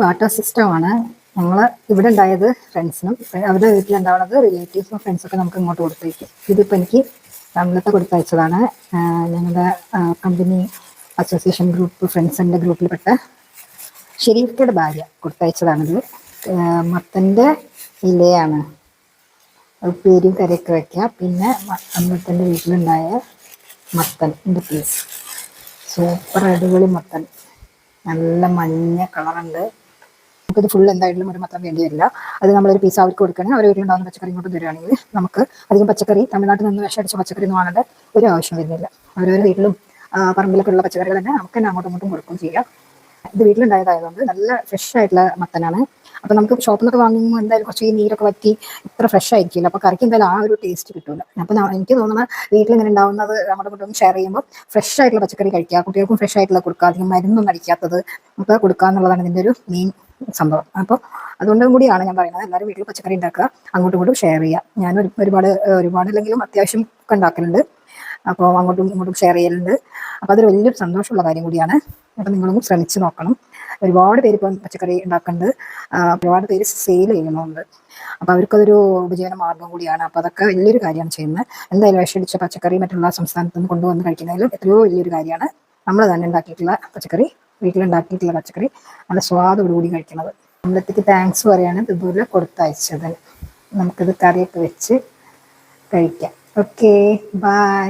Barter സിസ്റ്റമാണ്. ഞങ്ങൾ ഇവിടെ ഉണ്ടായത് ഫ്രണ്ട്സിനും, അവരുടെ വീട്ടിലുണ്ടാവുന്നത് റിലേറ്റീവ്സും ഫ്രണ്ട്സൊക്കെ നമുക്ക് ഇങ്ങോട്ട് കൊടുത്തയക്കും. ഇതിപ്പോൾ എനിക്ക് തമിഴത്തെ കൊടുത്തയച്ചതാണ്. ഞങ്ങളുടെ കമ്പനി അസോസിയേഷൻ ഗ്രൂപ്പ് ഫ്രണ്ട്സിൻ്റെ ഗ്രൂപ്പിൽപ്പെട്ട ഷെരീഫയുടെ ഭാര്യ കൊടുത്തയച്ചതാണിത്. മത്തൻ്റെ ഇലയാണ് ഉപ്പേരിയും കറിയൊക്കെ വയ്ക്കുക. പിന്നെ അമ്മത്തൻ്റെ വീട്ടിലുണ്ടായ മത്തൻ്റെ പീസ്, സൂപ്പർ അടിപൊളി മത്തൻ, നല്ല മഞ്ഞ കളറുണ്ട്. നമുക്കിത് ഫുൾ എന്തായാലും ഒരു മത്തം വേണ്ടി വരില്ല. അത് നമ്മളൊരു പീസ് അവർക്ക് കൊടുക്കുകയാണെങ്കിൽ അവർ വീട്ടിലുണ്ടാകുന്ന പച്ചക്കറി ഇങ്ങോട്ട് തരികയാണെങ്കിൽ നമുക്ക് അധികം പച്ചക്കറി തമിഴ്നാട്ടിൽ നിന്ന് വിഷമടിച്ച പച്ചക്കറി ഒന്നും വാങ്ങേണ്ട ഒരു ആവശ്യം വരുന്നില്ല. ഓരോരോ വീട്ടിലും പറമ്പിലൊക്കെ ഉള്ള പച്ചക്കറികൾ തന്നെ നമുക്ക് തന്നെ അങ്ങോട്ടും ഇങ്ങോട്ടും കൊടുക്കുകയും ചെയ്യാം. ഇത് വീട്ടിലുണ്ടായതായതുകൊണ്ട് നല്ല ഫ്രഷ് ആയിട്ടുള്ള മത്തനാണ്. അപ്പോൾ നമുക്ക് ഷോപ്പിൽ നിന്നൊക്കെ വാങ്ങുമ്പോൾ എന്തായാലും കുറച്ച് ഈ നീരൊക്കെ വറ്റി ഇത്ര ഫ്രഷ് ആയിരിക്കില്ല. അപ്പോൾ കറിക്ക് എന്തായാലും ആ ഒരു ടേസ്റ്റ് കിട്ടില്ല. അപ്പോൾ എനിക്ക് തോന്നുന്നത് വീട്ടിലിങ്ങനെ ഉണ്ടാവുന്നത് നമ്മുടെ കൂടെ ഷെയർ ചെയ്യുമ്പോൾ ഫ്രഷ് ആയിട്ടുള്ള പച്ചക്കറി കഴിക്കുക, കുട്ടികൾക്കും ഫ്രഷ് ആയിട്ടുള്ള കൊടുക്കുക, അധികം മരുന്നൊന്നും അടിക്കാത്തത് ഒക്കെ കൊടുക്കുക എന്നുള്ളതാണ് ഇതിൻ്റെ ഒരു മെയിൻ സംഭവം. അപ്പോൾ അതുകൊണ്ടും കൂടിയാണ് ഞാൻ പറയുന്നത് എല്ലാവരും വീട്ടിൽ പച്ചക്കറി ഉണ്ടാക്കുക, അങ്ങോട്ടും ഇങ്ങോട്ടും ഷെയർ ചെയ്യുക. ഞാൻ ഒരുപാടില്ലെങ്കിലും അത്യാവശ്യം ഒക്കെ ഉണ്ടാക്കലുണ്ട്. അപ്പോൾ അങ്ങോട്ടും ഇങ്ങോട്ടും ഷെയർ ചെയ്യലുണ്ട്. അപ്പോൾ അതൊരു വലിയൊരു സന്തോഷമുള്ള കാര്യം കൂടിയാണ്. അപ്പോൾ നിങ്ങളൊന്നും ശ്രമിച്ച് നോക്കണം. ഒരുപാട് പേര് ഇപ്പം പച്ചക്കറി ഉണ്ടാക്കുന്നുണ്ട്, ഒരുപാട് പേര് സെയിൽ ചെയ്യുന്നുണ്ട്. അപ്പോൾ അവർക്കതൊരു ഉപജീവന മാർഗം കൂടിയാണ്. അപ്പോൾ അതൊക്കെ വലിയൊരു കാര്യമാണ് ചെയ്യുന്നത്. എന്തായാലും വിഷടിച്ച പച്ചക്കറി മറ്റുള്ള സംസ്ഥാനത്ത് നിന്ന് കൊണ്ടുവന്ന് കഴിക്കുന്നതിലും എത്രയോ വലിയൊരു കാര്യമാണ് നമ്മൾ തന്നെ ഉണ്ടാക്കിയിട്ടുള്ള പച്ചക്കറി, വീട്ടിലുണ്ടാക്കിയിട്ടുള്ള പച്ചക്കറി നല്ല സ്വാദോടുകൂടി കഴിക്കുന്നത്. നമ്മളത്തേക്ക് താങ്ക്സ് പറയാണ് ഇതുപോലെ കൊടുത്തയച്ചത്. നമുക്കിത് കറിയൊക്കെ വെച്ച് കഴിക്കാം. Okay, by.